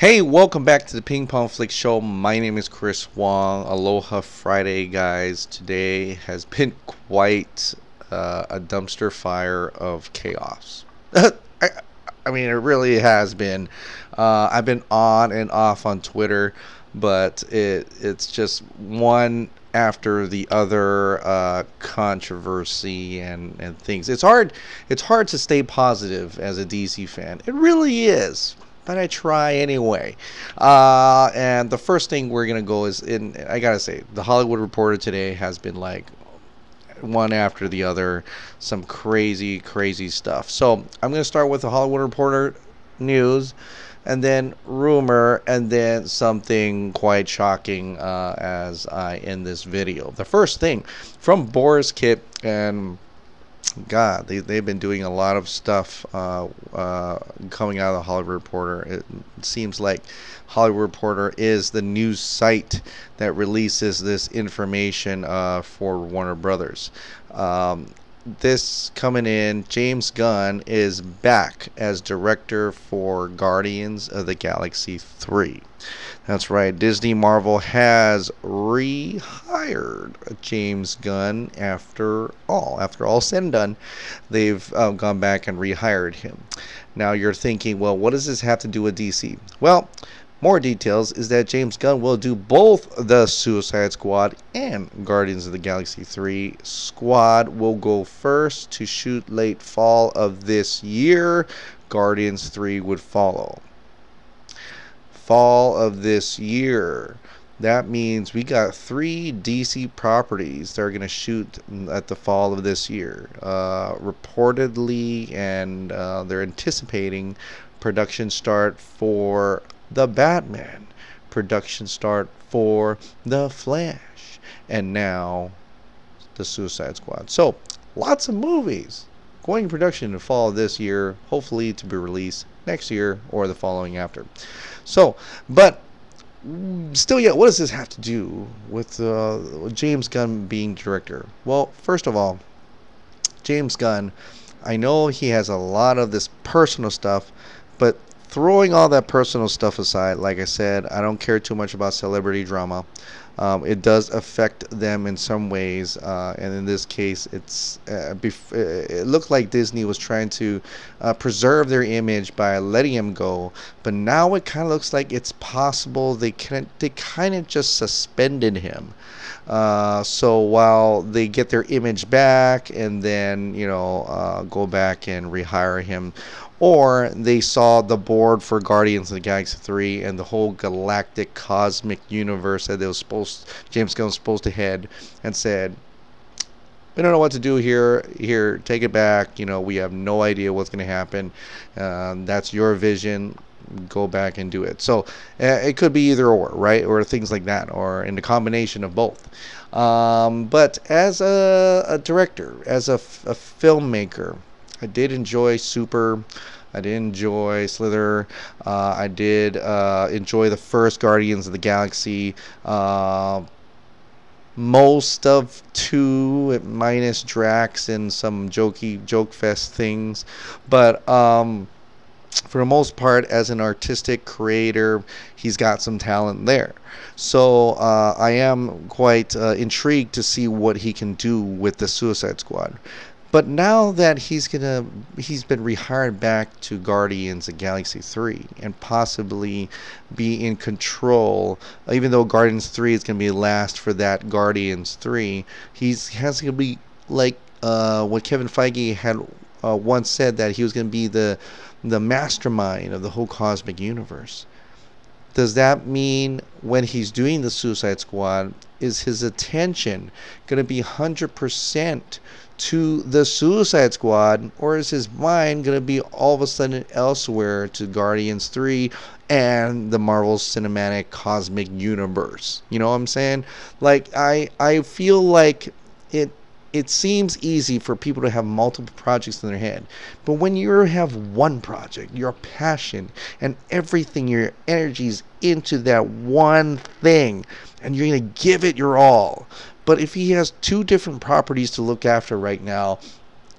Hey, welcome back to the Ping Pong Flick Show. My name is Chris Wong. Aloha Friday, guys. Today has been quite a dumpster fire of chaos. I mean, it really has been. I've been on and off on Twitter, but it's just one after the other controversy and things. It's hard to stay positive as a DC fan. It really is. But I try anyway. And the first thing we're going to go is I got to say, the Hollywood Reporter today has been like one after the other, some crazy, crazy stuff. So I'm going to start with the Hollywood Reporter news, and then rumor, and then something quite shocking as I end this video. The first thing from Boris Kit, and God, they've been doing a lot of stuff coming out of the Hollywood Reporter. It seems like Hollywood Reporter is the news site that releases this information for Warner Brothers. This coming in, James Gunn is back as director for Guardians of the Galaxy 3. That's right, Disney Marvel has rehired James Gunn after all said and done. They've gone back and rehired him. Now you're thinking, well, what does this have to do with DC? Well, more details is that James Gunn will do both the Suicide Squad and Guardians of the Galaxy 3. Squad will go first to shoot late fall of this year. Guardians 3 would follow. Fall of this year. That means we got 3 DC properties that are going to shoot at the fall of this year. Reportedly, and they're anticipating production start for The Batman, production start for The Flash, and now the Suicide Squad. So lots of movies going in production in the fall of this year, hopefully to be released next year or the following after. So, but still yet, what does this have to do with James Gunn being director? Well, first of all, James Gunn, I know he has a lot of this personal stuff, but throwing all that personal stuff aside, like I said, I don't care too much about celebrity drama. It does affect them in some ways, and in this case, it looked like Disney was trying to preserve their image by letting him go, but now it kind of looks like it's possible they kind of just suspended him. So while they get their image back and then go back and rehire him, or they saw the board for Guardians of the Galaxy 3 and the whole galactic cosmic universe that James Gunn was supposed to head, and said, we don't know what to do here. Here, take it back. We have no idea what's going to happen. That's your vision. Go back and do it. So it could be either or, right? Or things like that, or in the combination of both. But as a director, as a filmmaker, I did enjoy Super. I did enjoy Slither. I did enjoy the first Guardians of the Galaxy. Most of 2, minus Drax and some joke fest things. But for the most part, as an artistic creator, he's got some talent there. So I am quite intrigued to see what he can do with the Suicide Squad. But now that he's been rehired back to Guardians of Galaxy 3 and possibly be in control, even though Guardians 3 is going to be last for that Guardians 3, he's going to be like what Kevin Feige had once said, that he was going to be the mastermind of the whole cosmic universe. Does that mean when he's doing the Suicide Squad, is his attention going to be 100% to the Suicide Squad, or is his mind going to be all of a sudden elsewhere to Guardians 3 and the Marvel Cinematic Cosmic Universe? You know what I'm saying? Like, I feel like it seems easy for people to have multiple projects in their head, but when you have one project, your passion and everything, your energies into that one thing, and you're going to give it your all. But if he has 2 different properties to look after right now,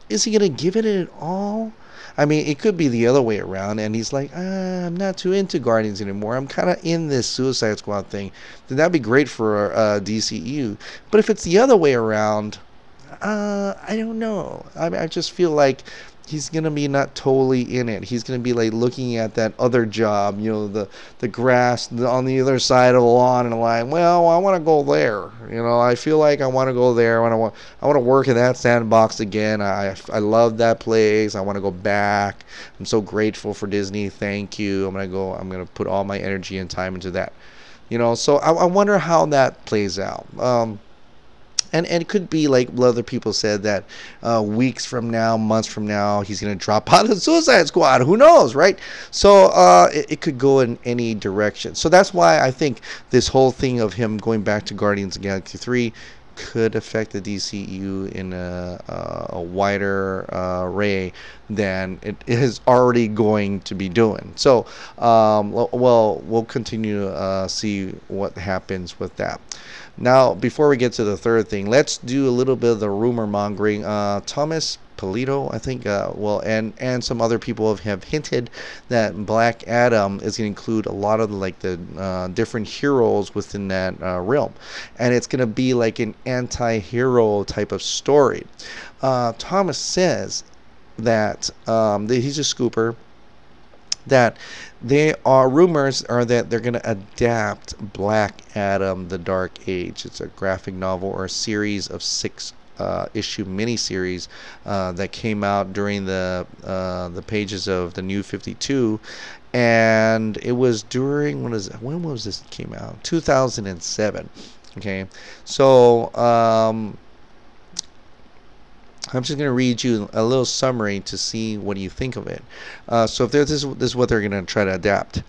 is he going to give it all? I mean, it could be the other way around, and he's like, I'm not too into Guardians anymore. I'm kind of in this Suicide Squad thing. Then that'd be great for DCEU. But if it's the other way around, I don't know. I just feel like he's gonna be not totally in it. He's gonna be like looking at that other job, the grass on the other side of the lawn, and like, well, I want to go there. I feel like I want to go there. I want to work in that sandbox again. I love that place. I want to go back. I'm so grateful for Disney. Thank you. I'm gonna put all my energy and time into that. So I wonder how that plays out. And it could be like other people said that weeks from now, months from now, he's going to drop out of the Suicide Squad. Who knows, right? So it could go in any direction. So that's why I think this whole thing of him going back to Guardians of the Galaxy 3 could affect the DCEU in a wider array than it is already going to be doing. So, we'll continue to see what happens with that. Now, before we get to the third thing, let's do a little bit of the rumor mongering. Thomas Polito, I think, and some other people have hinted that Black Adam is going to include a lot of the different heroes within that realm, and it's going to be like an anti-hero type of story. Thomas says that he's a scooper, that rumors are that they're going to adapt Black Adam: The Dark Age. It's a graphic novel or a series of 6-issue miniseries that came out during the pages of the New 52, and it was during when was this came out? 2007. Okay, so I'm just going to read you a little summary to see what you think of it. So if this is what they're going to try to adapt.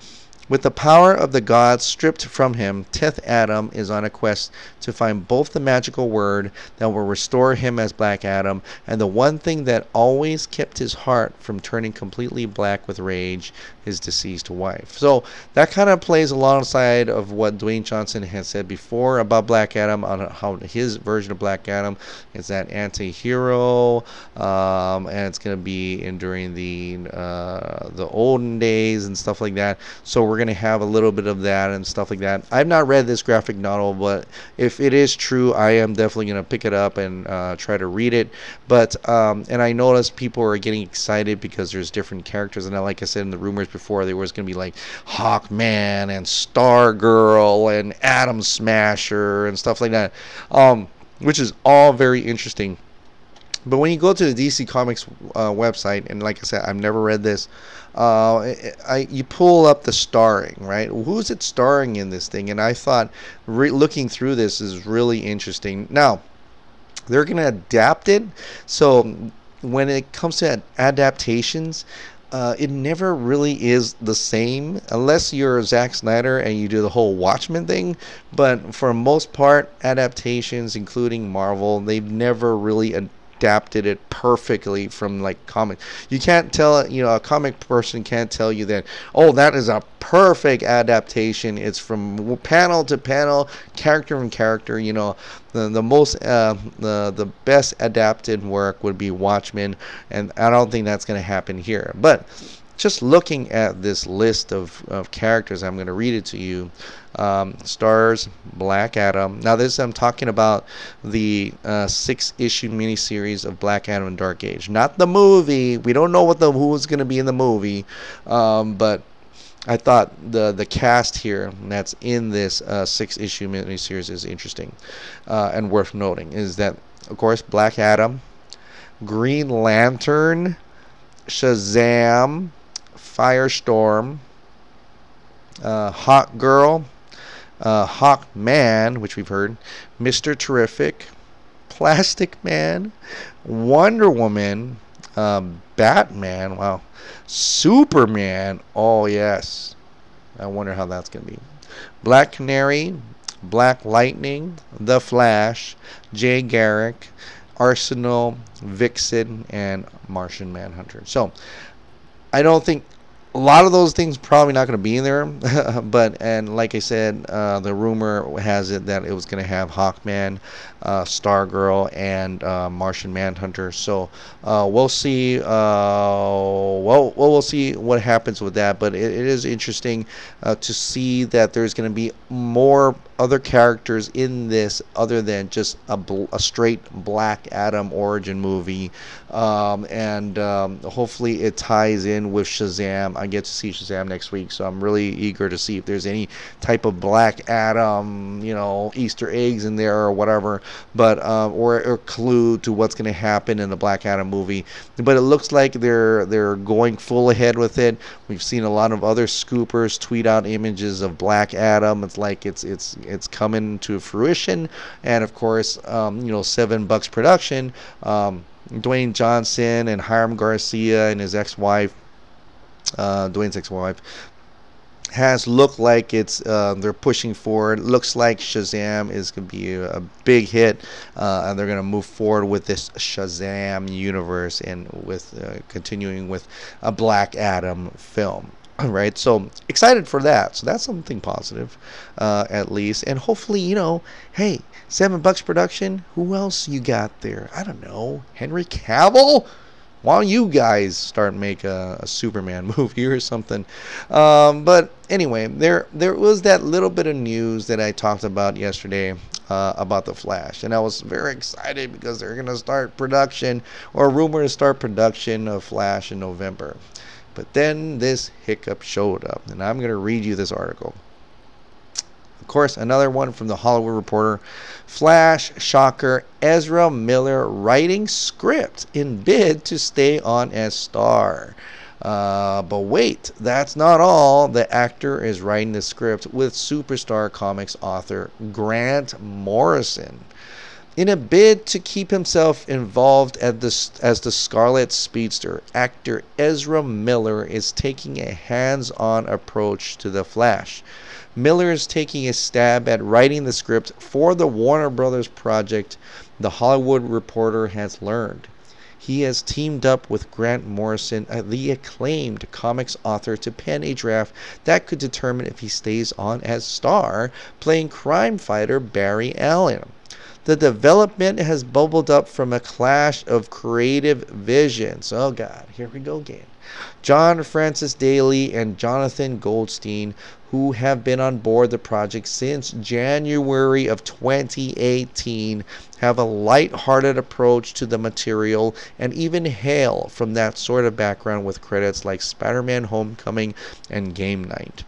With the power of the gods stripped from him, 10th Adam is on a quest to find both the magical word that will restore him as Black Adam and the one thing that always kept his heart from turning completely black with rage, his deceased wife. So that kind of plays alongside of what Dwayne Johnson has said before about Black Adam, on how his version of Black Adam is that anti-hero, and it's going to be during the olden days and stuff like that. So we're going to have a little bit of that and stuff like that. I've not read this graphic novel, but if it is true, I am definitely going to pick it up and try to read it. But and I noticed people are getting excited because there's different characters, and like I said in the rumors before, there was going to be like Hawkman and Stargirl and Atom Smasher and stuff like that, which is all very interesting. But when you go to the DC Comics website, and like I said, I've never read this, you pull up the starring, right? Who's it starring in this thing? And I thought looking through this is really interesting. Now, they're going to adapt it. So when it comes to adaptations, it never really is the same unless you're Zack Snyder and you do the whole Watchmen thing. But for most part, adaptations, including Marvel, they've never really adapted it perfectly from like comics. You can't tell, a comic person can't tell you that, oh, that is a perfect adaptation. It's from panel to panel, character and character. The best adapted work would be Watchmen, and I don't think that's going to happen here. But just looking at this list of characters, I'm going to read it to you. Stars Black Adam. Now this, I'm talking about the 6-issue miniseries of Black Adam and Dark Age, not the movie. We don't know who's going to be in the movie, but I thought the cast here that's in this 6-issue miniseries is interesting and worth noting. Is that, of course, Black Adam, Green Lantern, Shazam, Firestorm, Hawk Girl, Hawkman, which we've heard, Mr. Terrific, Plastic Man, Wonder Woman, Batman, wow, Superman, oh yes, I wonder how that's going to be, Black Canary, Black Lightning, The Flash, Jay Garrick, Arsenal, Vixen, and Martian Manhunter. So I don't think A lot of those things probably not going to be in there, but and like I said, the rumor has it that it was going to have Hawkman, Stargirl, and Martian Manhunter. So we'll see. We'll see what happens with that. But it is interesting to see that there's going to be more other characters in this other than just a straight Black Adam origin movie, and hopefully it ties in with Shazam. I get to see Shazam next week, so I'm really eager to see if there's any type of Black Adam, Easter eggs in there or whatever, but or a clue to what's going to happen in the Black Adam movie. But it looks like they're going full ahead with it. We've seen a lot of other scoopers tweet out images of Black Adam. It's like it's coming to fruition, and of course, $7 production. Dwayne Johnson and Hiram Garcia and his ex-wife, Dwayne's ex-wife, has looked like they're pushing forward. Looks like Shazam is going to be a big hit, and they're going to move forward with this Shazam universe and with continuing with a Black Adam film. Right, so excited for that. So that's something positive, at least, and hopefully, hey, $7 production. Who else you got there? I don't know, Henry Cavill. Why don't you guys start make a Superman movie or something? But anyway, there was that little bit of news that I talked about yesterday about the Flash, and I was very excited because they're gonna start production, or rumor to start production of Flash in November. But then this hiccup showed up, and I'm going to read you this article. Of course, another one from the Hollywood Reporter. Flash shocker, Ezra Miller writing script in bid to stay on as star. But wait, that's not all. The actor is writing the script with Superstar Comics author Grant Morrison. In a bid to keep himself involved as the Scarlet Speedster, actor Ezra Miller is taking a hands-on approach to The Flash. Miller is taking a stab at writing the script for the Warner Brothers project, The Hollywood Reporter has learned. He has teamed up with Grant Morrison, the acclaimed comics author, to pen a draft that could determine if he stays on as star, playing crime fighter Barry Allen. The development has bubbled up from a clash of creative visions. Oh God, here we go again. John Francis Daly and Jonathan Goldstein, who have been on board the project since January of 2018, have a light-hearted approach to the material and even hail from that sort of background with credits like Spider-Man Homecoming and Game Night.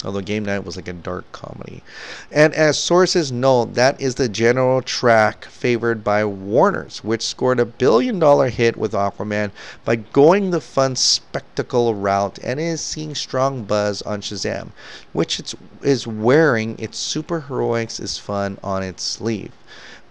Although Game Night was like a dark comedy. And as sources note, that is the general track favored by Warner's, which scored $1 billion hit with Aquaman by going the fun spectacle route and is seeing strong buzz on Shazam, which is wearing its superheroics is fun on its sleeve.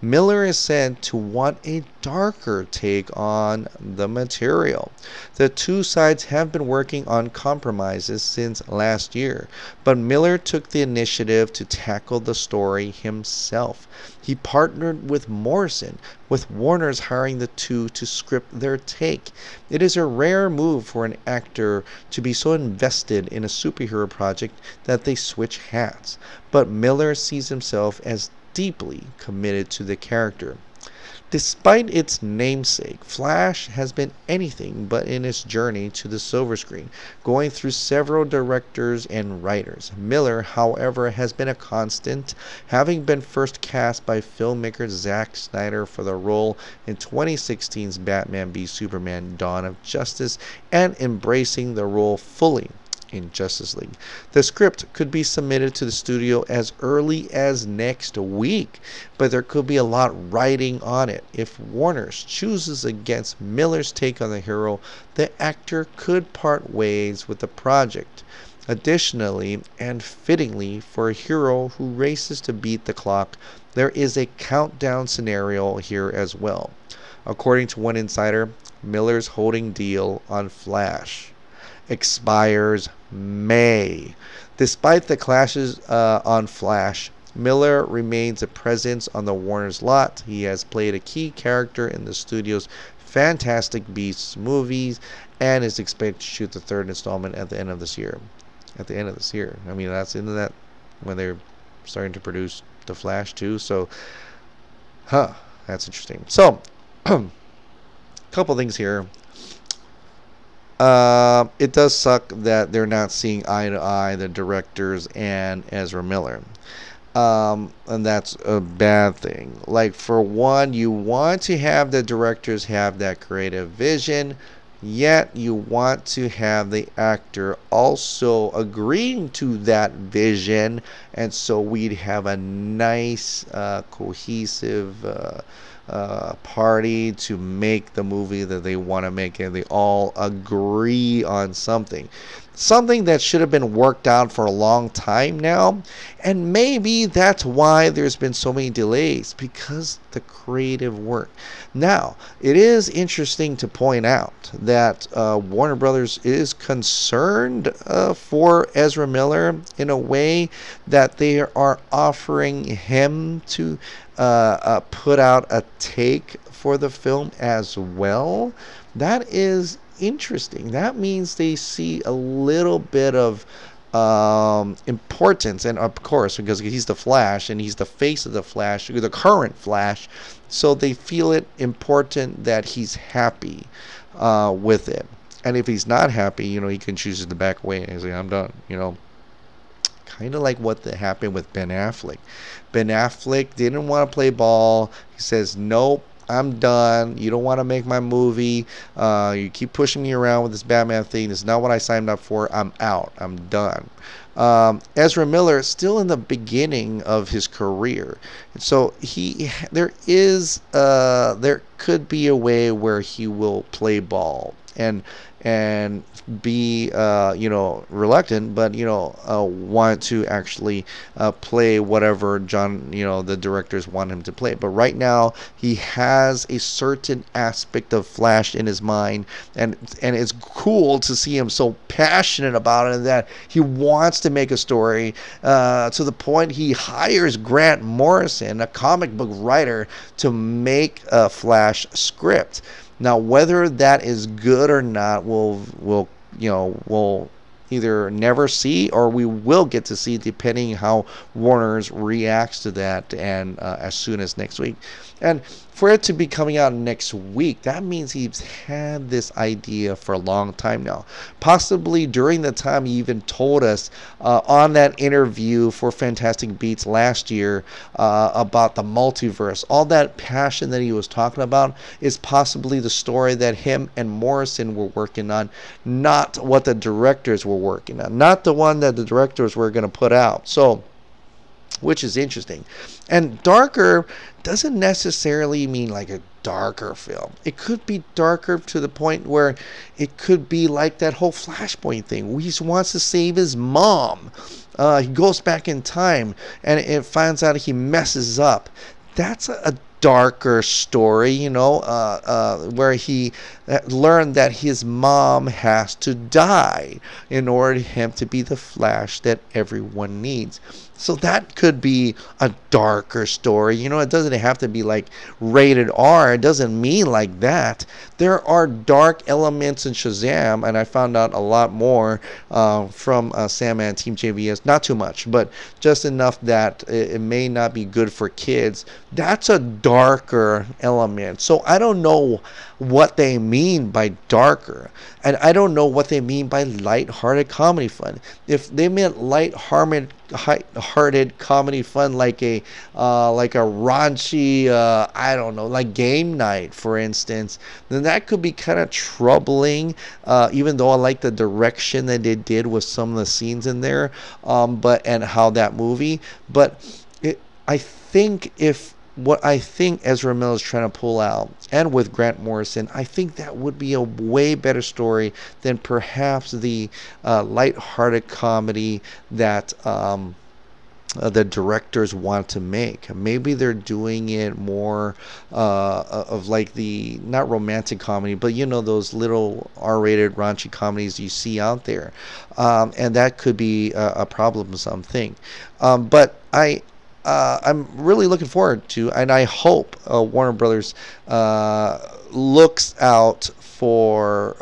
Miller is said to want a darker take on the material. The two sides have been working on compromises since last year, but Miller took the initiative to tackle the story himself. He partnered with Morrison, with Warner's hiring the two to script their take. It is a rare move for an actor to be so invested in a superhero project that they switch hats, but Miller sees himself as deeply committed to the character. Despite its namesake, Flash has been anything but in its journey to the silver screen, going through several directors and writers. Miller, however, has been a constant, having been first cast by filmmaker Zack Snyder for the role in 2016's Batman v Superman: Dawn of Justice, and embracing the role fully in Justice League. The script could be submitted to the studio as early as next week, but there could be a lot riding on it. If Warner chooses against Miller's take on the hero, the actor could part ways with the project. Additionally, and fittingly for a hero who races to beat the clock, there is a countdown scenario here as well. According to one insider, Miller's holding deal on Flash expires May. Despite the clashes on Flash, Miller remains a presence on the Warner's lot. He has played a key character in the studio's Fantastic Beasts movies, and is expected to shoot the third installment at the end of this year. I mean, that's into that when they're starting to produce The Flash too. So, that's interesting. So, couple things here. It does suck that they're not seeing eye to eye, the directors and Ezra Miller. And that's a bad thing. Like, for one, you want to have the directors have that creative vision, yet you want to have the actor also agreeing to that vision, and so we'd have a nice, cohesive party to make the movie that they want to make, and they all agree on something that should have been worked out for a long time now. And maybe that's why there's been so many delays, because the creative work. Now, it is interesting to point out that Warner Brothers is concerned for Ezra Miller in a way that they are offering him to put out a take for the film as well. That is interesting. That means they see a little bit of importance, and of course, because he's the Flash and he's the face of the Flash, the current Flash, so they feel it important that he's happy with it. And if he's not happy, he can choose to back away and say, I'm done, kind of like what happened with Ben Affleck. Ben Affleck didn't want to play ball. He says, nope, I'm done. You don't want to make my movie. You keep pushing me around with this Batman thing. This is not what I signed up for. I'm out. I'm done. Ezra Miller is still in the beginning of his career, so there could be a way where he will play ball and be reluctant, but want to actually play whatever the directors want him to play. But right now he has a certain aspect of Flash in his mind, and it's cool to see him so passionate about it, and that he wants to make a story to the point he hires Grant Morrison, a comic book writer, to make a Flash script. Now, whether that is good or not, we'll either never see, or we will get to see, depending how Warner's reacts to that, and as soon as next week. And for it to be coming out next week, that means he's had this idea for a long time now. Possibly during the time he even told us on that interview for Fantastic Beats last year about the multiverse. All that passion that he was talking about is possibly the story that him and Morrison were working on, not what the directors were working on, not the one that the directors were going to put out. So, which is interesting. And darker doesn't necessarily mean like a darker film. It could be darker to the point where it could be like that whole Flashpoint thing. He wants to save his mom. He goes back in time and it finds out he messes up. That's a darker story, where he learned that his mom has to die in order for him to be the Flash that everyone needs. So that could be a darker story. It doesn't have to be like rated R. It doesn't mean like that. There are dark elements in Shazam, and I found out a lot more from Sam and Team JVS. Not too much, but just enough that it may not be good for kids. That's a darker element. So I don't know what they mean by darker, and I don't know what they mean by light-hearted comedy fun. If they meant light-hearted comedy fun, like a raunchy, I don't know, like Game Night, for instance, then that could be kind of troubling. Even though I like the direction that they did with some of the scenes in there, and how that movie. But I think what I think Ezra Miller is trying to pull out, and with Grant Morrison, I think that would be a way better story than perhaps the light-hearted comedy that the directors want to make. Maybe they're doing it more of like the, not romantic comedy, but those little R-rated raunchy comedies you see out there, and that could be a problem, something. But I'm really looking forward to, and I hope Warner Brothers looks out for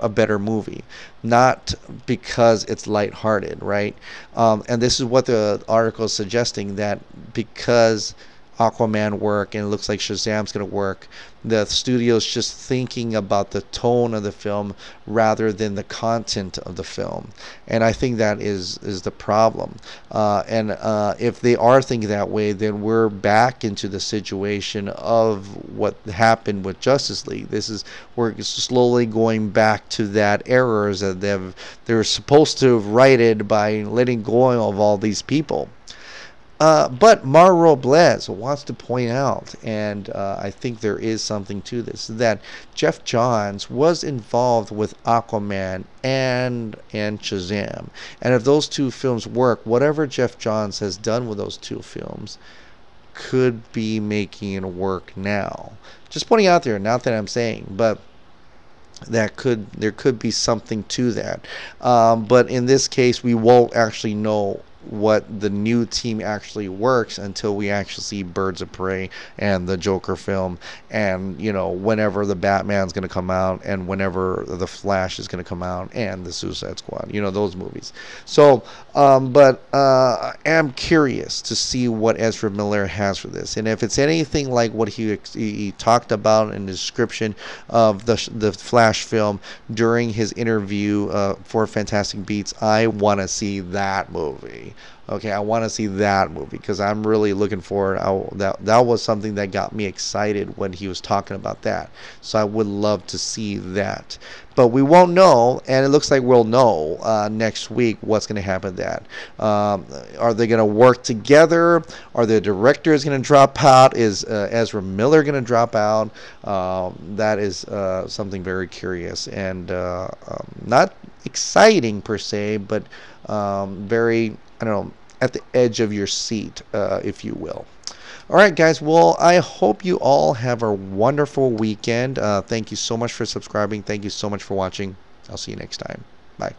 a better movie, not because it's lighthearted, right? And this is what the article is suggesting, that because Aquaman work and it looks like Shazam's going to work, the studio's just thinking about the tone of the film rather than the content of the film. And I think that is the problem. And if they are thinking that way, then we're back into the situation of what happened with Justice League. We're slowly going back to that errors that they're supposed to have righted by letting go of all these people. But Mar Robles wants to point out, and I think there is something to this, that Jeff Johns was involved with Aquaman and Shazam. And if those two films work, whatever Jeff Johns has done with those two films could be making it work now. Just pointing out there, not that I'm saying, but there could be something to that. But in this case, we won't actually know what the new team actually works until we actually see Birds of Prey and the Joker film, and whenever the Batman's going to come out, and whenever the Flash is going to come out, and the Suicide Squad, those movies. So but I am curious to see what Ezra Miller has for this, and if it's anything like what he talked about in the description of the Flash film during his interview for Fantastic Beats, I want to see that movie. Okay, I want to see that movie because I'm really looking forward. That was something that got me excited when he was talking about that. So I would love to see that. But we won't know, and it looks like we'll know next week what's going to happen to that. Are they going to work together? Are the directors going to drop out? Is Ezra Miller going to drop out? That is something very curious and not exciting per se, but very, I don't know, at the edge of your seat, if you will. All right, guys. Well, I hope you all have a wonderful weekend. Thank you so much for subscribing. Thank you so much for watching. I'll see you next time. Bye.